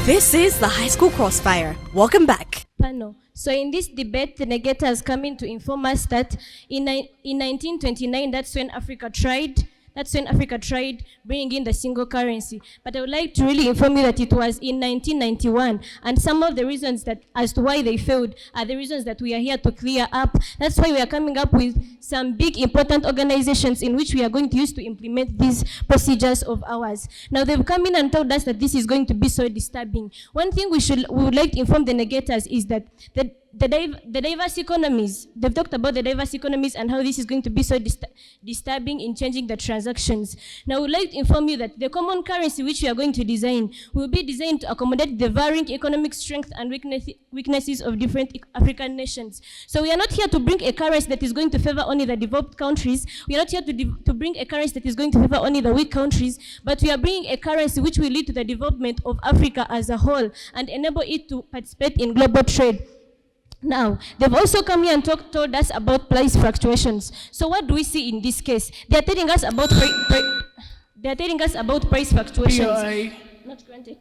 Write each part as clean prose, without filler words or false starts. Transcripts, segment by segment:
This is the High School Crossfire. Welcome back. Panel. So in this debate, the negator has come in to inform us that in 1929, that's when Africa tried bringing in the single currency. But I would like to really inform you that it was in 1991, and some of the reasons that as to why they failed are the reasons that we are here to clear up. That's why we are coming up with some big important organizations in which we are going to use to implement these procedures of ours. Now they've come in and told us that this is going to be so disturbing. One thing we would like to inform the negators is that the diverse economies, they've talked about the diverse economies and how this is going to be so disturbing in changing the transactions. Now, I would like to inform you that the common currency which we are going to design will be designed to accommodate the varying economic strength and weaknesses of different African nations. So we are not here to bring a currency that is going to favor only the developed countries. We are not here to bring a currency that is going to favor only the weak countries, but we are bringing a currency which will lead to the development of Africa as a whole and enable it to participate in global trade. Now, they've also come here and told us about price fluctuations. So what do we see in this case? They're telling us about price fluctuations. POI. Not granted.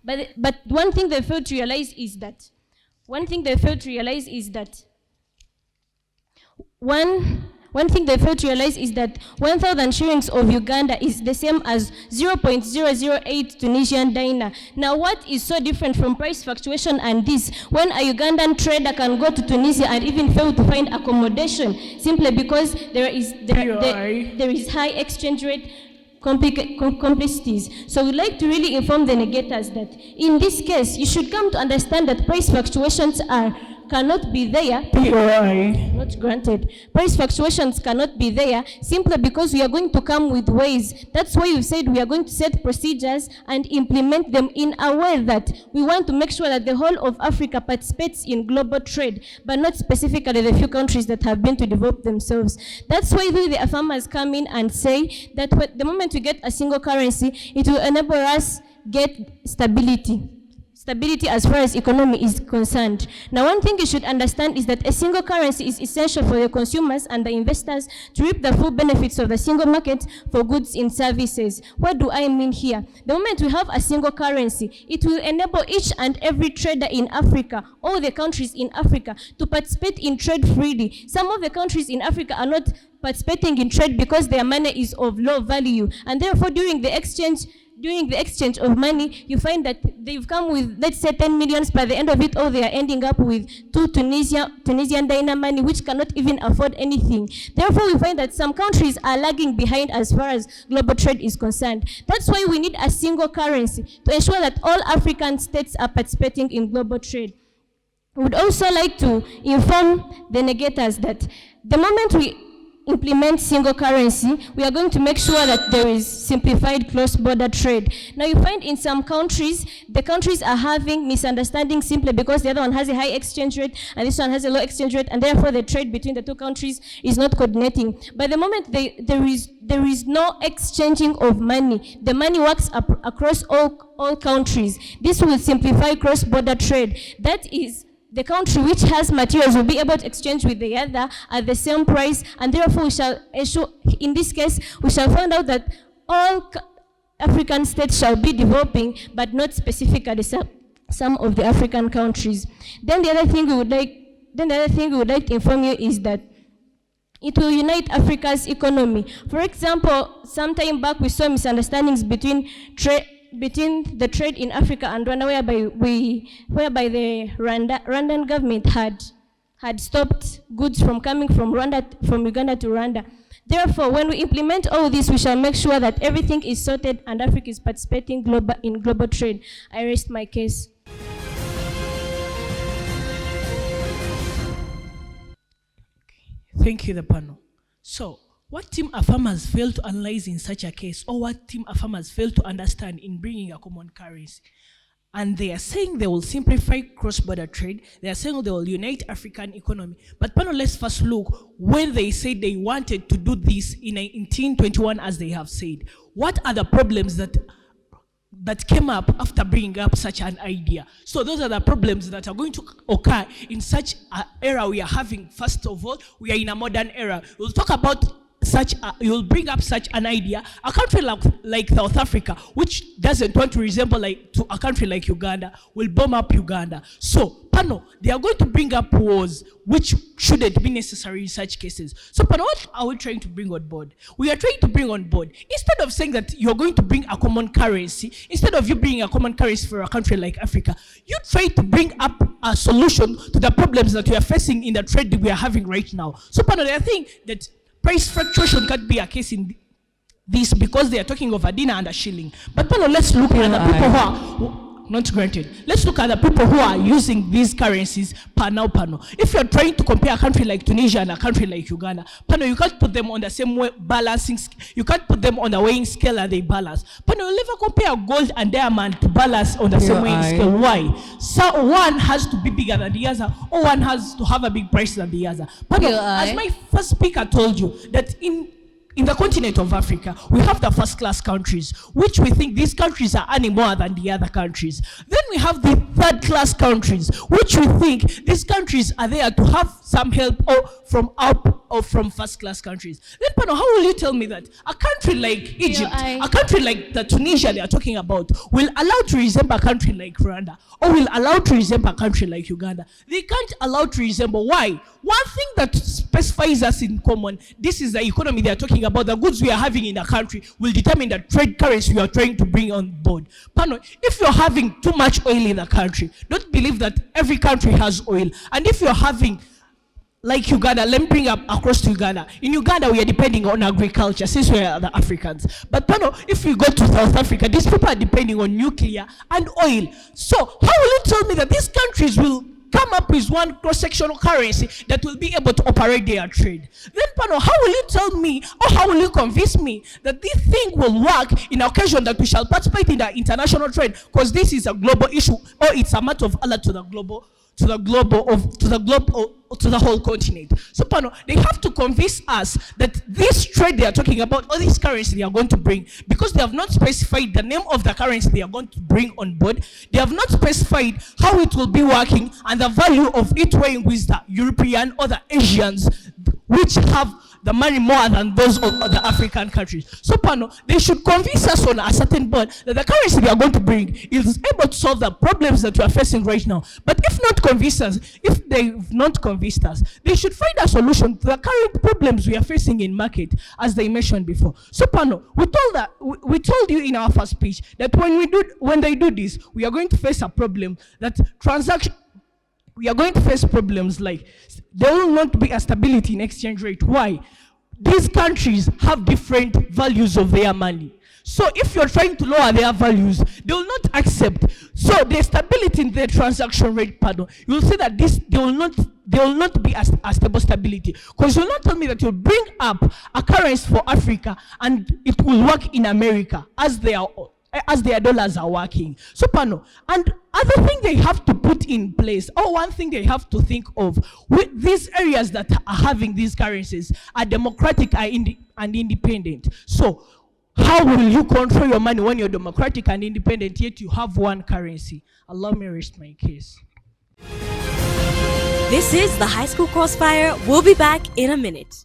But one thing they failed to realize is that One thing they failed to realize is that 1,000 shillings of Uganda is the same as 0.008 Tunisian dinar. Now, what is so different from price fluctuation and this, when a Ugandan trader can go to Tunisia and even fail to find accommodation simply because there is high exchange rate complexities. So we'd like to really inform the negators that in this case, you should come to understand that price fluctuations cannot be there. POI. Not granted. Price fluctuations cannot be there simply because we are going to come with ways. That's why we've said we are going to set procedures and implement them in a way that we want to make sure that the whole of Africa participates in global trade, but not specifically the few countries that have been to develop themselves. That's why the farmers come in and say that the moment we get a single currency, it will enable us get stability as far as economy is concerned. Now, one thing you should understand is that a single currency is essential for the consumers and the investors to reap the full benefits of the single market for goods and services. What do I mean here? The moment we have a single currency, it will enable each and every trader in Africa, all the countries in Africa, to participate in trade freely. Some of the countries in Africa are not participating in trade because their money is of low value, and therefore during the exchange of money, you find that they've come with, let's say, 10 millions. By the end of it all, they are ending up with 2 Tunisian dinar money, which cannot even afford anything. Therefore, we find that some countries are lagging behind as far as global trade is concerned. That's why we need a single currency to ensure that all African states are participating in global trade. We would also like to inform the negators that the moment we implement single currency, we are going to make sure that there is simplified cross-border trade. Now you find in some countries, the countries are having misunderstandings simply because the other one has a high exchange rate and this one has a low exchange rate, and therefore the trade between the two countries is not coordinating. By the moment there is no exchanging of money, the money works across all countries. This will simplify cross-border trade. That is, the country which has materials will be able to exchange with the other at the same price, and therefore we shall ensure, in this case, we shall find out that all African states shall be developing, but not specifically some of the African countries. Then the other thing we would like to inform you is that it will unite Africa's economy. For example, some time back we saw misunderstandings between the trade in Africa and Rwanda, whereby the Rwandan government had stopped goods from coming from Uganda to Rwanda. Therefore, when we implement all this, we shall make sure that everything is sorted and Africa is participating in global trade. I rest my case. Thank you, the panel. So, what team are farmers fail to analyze in such a case, or what team are farmers fail to understand in bringing a common currency? And they are saying they will simplify cross-border trade. They are saying they will unite African economy. But panel, let's first look when they said they wanted to do this in 1921, as they have said. What are the problems that came up after bringing up such an idea? So those are the problems that are going to occur in such an era we are having. First of all, we are in a modern era. We'll talk about you'll bring up such an idea. A country like South Africa, which doesn't want to resemble to a country like Uganda, will bomb up Uganda. So, Pano, they are going to bring up wars which shouldn't be necessary in such cases. So, Pano, what are we trying to bring on board? We are trying to bring on board, instead of saying that you're going to bring a common currency, instead of you bringing a common currency for a country like Africa, you try to bring up a solution to the problems that we are facing in the trade that we are having right now. So, Pano, I think that price fluctuation can't be a case in this because they are talking of a dinar and a shilling. But Pano, let's look at the people who are not granted. Let's look at the people who are using these currencies Pano. If you're trying to compare a country like Tunisia and a country like Uganda, Pano, you can't put them on the same way balancing. You can't put them on the weighing scale and they balance. Pano, you'll never compare gold and diamond to balance on the same weighing scale. Why? So one has to be bigger than the other, or one has to have a big price than the other. Pano, as my first speaker told you, that in the continent of Africa, we have the first-class countries, which we think these countries are earning more than the other countries. Then we have the third-class countries, which we think these countries are there to have some help or from first-class countries. Then, Pano, how will you tell me that a country like Egypt, a country like the Tunisia they are talking about, will allow to resemble a country like Rwanda, or will allow to resemble a country like Uganda? They can't allow to resemble. Why? One thing that specifies us in common, this is the economy they are talking about, the goods we are having in the country will determine the trade currency we are trying to bring on board. Pano, if you're having too much oil in the country, don't believe that every country has oil. And if you're having, like Uganda, let me bring up across to Uganda. In Uganda, we are depending on agriculture since we are the Africans. But Pano, if we go to South Africa, these people are depending on nuclear and oil. So how will you tell me that these countries will come up with one cross-sectional currency that will be able to operate their trade? Then, Pano, how will you tell me, or how will you convince me that this thing will work in occasion that we shall participate in the international trade? Because this is a global issue, or it's a matter of Allah to the whole continent. So, Pano, they have to convince us that this trade they are talking about, or this currency they are going to bring, because they have not specified the name of the currency they are going to bring on board, they have not specified how it will be working and the value of it weighing with the European or the Asians, which have the money more than those of the African countries. So, Pano, they should convince us on a certain point that the currency they are going to bring is able to solve the problems that we are facing right now. But if they've not convinced us, they should find a solution to the current problems we are facing in market, as they mentioned before. So, Pano, we told you in our first speech that when they do this, we are going to face a problem that we are going to face problems like there will not be a stability in exchange rate. Why? These countries have different values of their money. So if you're trying to lower their values, they will not accept. So the stability in the transaction rate, Pano, you will see that there will not be a stable stability. Because you will not tell me that you'll bring up a currency for Africa and it will work in America as their dollars are working. So, Pano, and other thing they have to put in place, or one thing they have to think of, with these areas that are having these currencies are democratic and independent. So, how will you control your money when you're democratic and independent, yet you have one currency? Allow me to rest my case. This is the High School Crossfire. We'll be back in a minute.